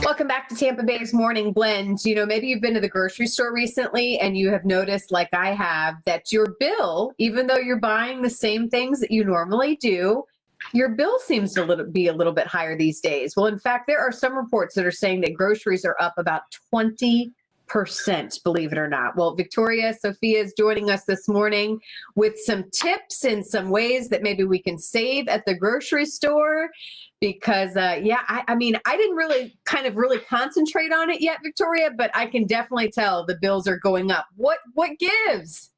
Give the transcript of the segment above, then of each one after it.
Welcome back to Tampa Bay's Morning Blend. Maybe you've been to the grocery store recently and you have noticed, like I have, that your bill, even though you're buying the same things that you normally do, your bill seems to be a little bit higher these days. Well, in fact, there are some reports that are saying that groceries are up about 20%, believe it or not. Well, Victoria Sophia is joining us this morning with some tips and some ways that maybe we can save at the grocery store. Because, I mean, I didn't really concentrate on it yet, Victoria, but I can definitely tell the bills are going up. What gives?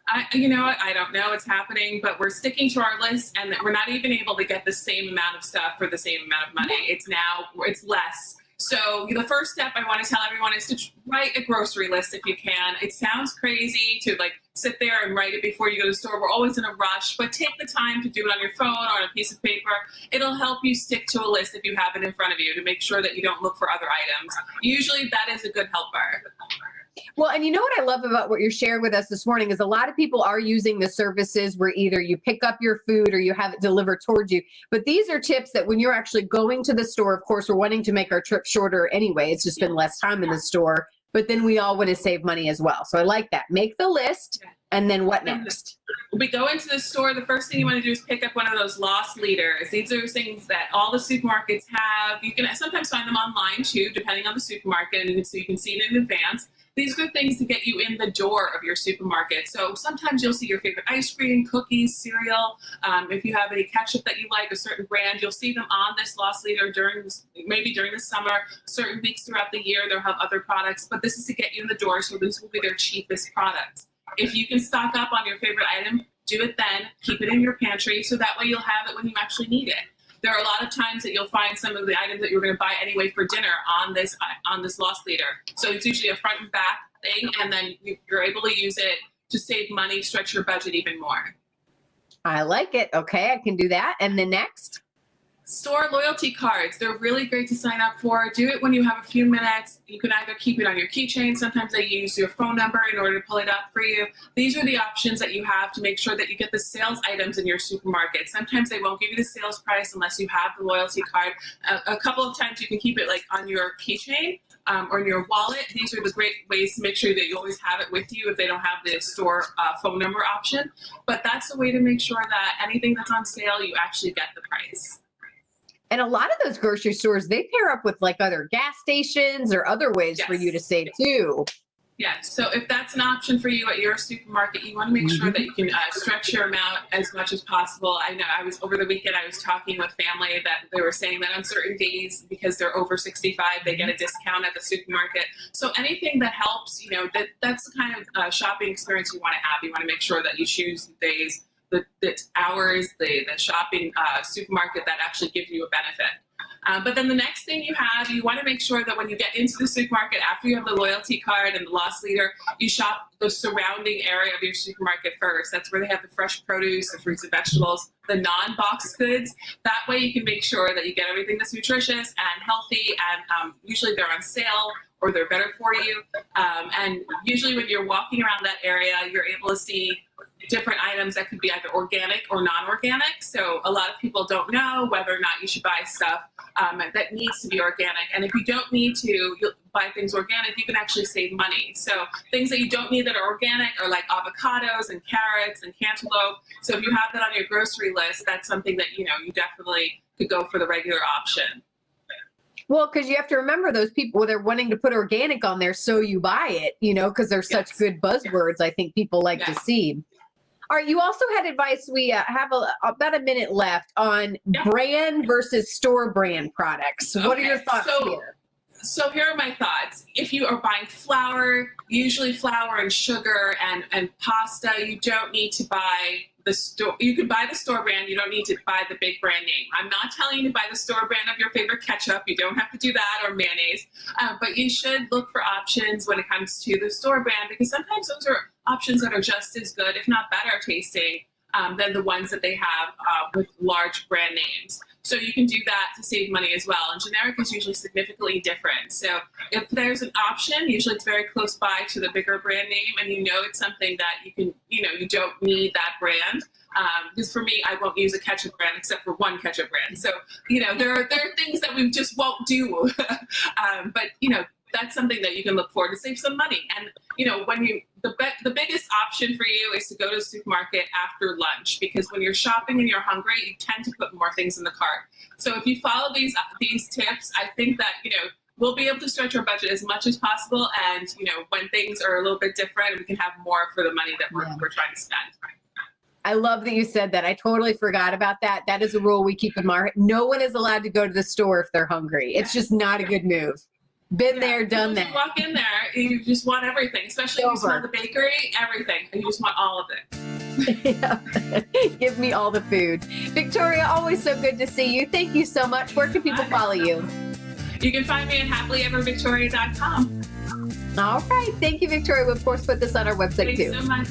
I don't know what's happening, but we're sticking to our list, and we're not even able to get the same amount of stuff for the same amount of money. It's less. So the first step I want to tell everyone is to write a grocery list if you can. It sounds crazy to sit there and write it before you go to the store. We're always in a rush, but take the time to do it on your phone or on a piece of paper. It'll help you stick to a list if you have it in front of you to make sure that you don't look for other items. Usually that is a good helper. Well, and you know what I love about what you're sharing with us this morning is a lot of people are using the services where either you pick up your food or you have it delivered towards you. But these are tips that when you're actually going to the store, of course, we're wanting to make our trip shorter anyway. It's just been less time in the store. But then we all want to save money as well. So I like that. Make the list. And then what next? We go into the store. The first thing you want to do is pick up one of those loss leaders. These are things that all the supermarkets have. You can sometimes find them online too, depending on the supermarket, and so you can see it in advance. These are things to get you in the door of your supermarket. So sometimes you'll see your favorite ice cream, cookies, cereal. If you have any ketchup that you like, a certain brand, you'll see them on this loss leader maybe during the summer. Certain weeks throughout the year, they'll have other products, but this is to get you in the door, so this will be their cheapest products. If you can stock up on your favorite item, do it then. Keep it in your pantry, so that way you'll have it when you actually need it. There are a lot of times that you'll find some of the items that you're going to buy anyway for dinner on this loss leader. So it's usually a front and back thing, and then you're able to use it to save money, stretch your budget even more. I like it. Okay, I can do that. And the next? Store loyalty cards. They're really great to sign up for. Do it when you have a few minutes. You can either keep it on your keychain. Sometimes they use your phone number in order to pull it up for you. These are the options that you have to make sure that you get the sales items in your supermarket. Sometimes they won't give you the sales price unless you have the loyalty card. A couple of times you can keep it on your keychain or in your wallet. These are the great ways to make sure that you always have it with you if they don't have the store phone number option. But that's the way to make sure that anything that's on sale, you actually get the price. And a lot of those grocery stores, they pair up with other gas stations or other ways for you to save too. Yeah, so if that's an option for you at your supermarket, you want to make sure that you can stretch your amount as much as possible. I know over the weekend, I was talking with family that they were saying that on certain days, because they're over 65, they get a discount at the supermarket. So anything that helps, that's the kind of shopping experience you want to have. You want to make sure that you choose the days, the hours, the shopping supermarket that actually give you a benefit. But then the next thing you want to make sure that when you get into the supermarket, after you have the loyalty card and the loss leader, you shop the surrounding area of your supermarket first. That's where they have the fresh produce, the fruits and vegetables, the non-boxed goods. That way you can make sure that you get everything that's nutritious and healthy, and usually they're on sale or they're better for you. And usually when you're walking around that area, you're able to see different items that could be either organic or non-organic. So a lot of people don't know whether or not you should buy stuff that needs to be organic. And if you don't need to buy things organic, you can actually save money. So things that you don't need that are organic are like avocados and carrots and cantaloupe. So if you have that on your grocery list, that's something that, you definitely could go for the regular option. Well, because you have to remember those people, they're wanting to put organic on there, so you buy it, because they're such good buzzwords. I think people like to see. All right, you also had advice. We have about a minute left on brand versus store brand products. What are your thoughts here? So here are my thoughts. If you are buying flour, usually flour and sugar and pasta, you don't need to buy the store. You can buy the store brand. You don't need to buy the big brand name. I'm not telling you to buy the store brand of your favorite ketchup. You don't have to do that, or mayonnaise. But you should look for options when it comes to the store brand, because sometimes those are options that are just as good, if not better tasting, than the ones that they have with large brand names. So you can do that to save money as well. And generic is usually significantly different. So if there's an option, usually it's very close by to the bigger brand name, and you know it's something that you can, you don't need that brand. Because for me, I won't use a ketchup brand except for one ketchup brand. So, there are things that we just won't do. But, that's something that you can look for to save some money. And, when the biggest option for you is to go to the supermarket after lunch, because when you're shopping and you're hungry, you tend to put more things in the cart. So if you follow these tips, I think that, we'll be able to stretch our budget as much as possible. And, when things are a little bit different, we can have more for the money that we're trying to spend. I love that you said that. I totally forgot about that. That is a rule we keep in mind. No one is allowed to go to the store if they're hungry. It's just not a good move. Been there, done that. You walk in there, you just want everything, especially if you smell the bakery, everything. You just want all of it. Give me all the food. Victoria, always so good to see you. Thank you so much. Where can people follow you? You can find me at happilyevervictoria.com. All right. Thank you, Victoria. We'll, of course, put this on our website, too. Thanks so much.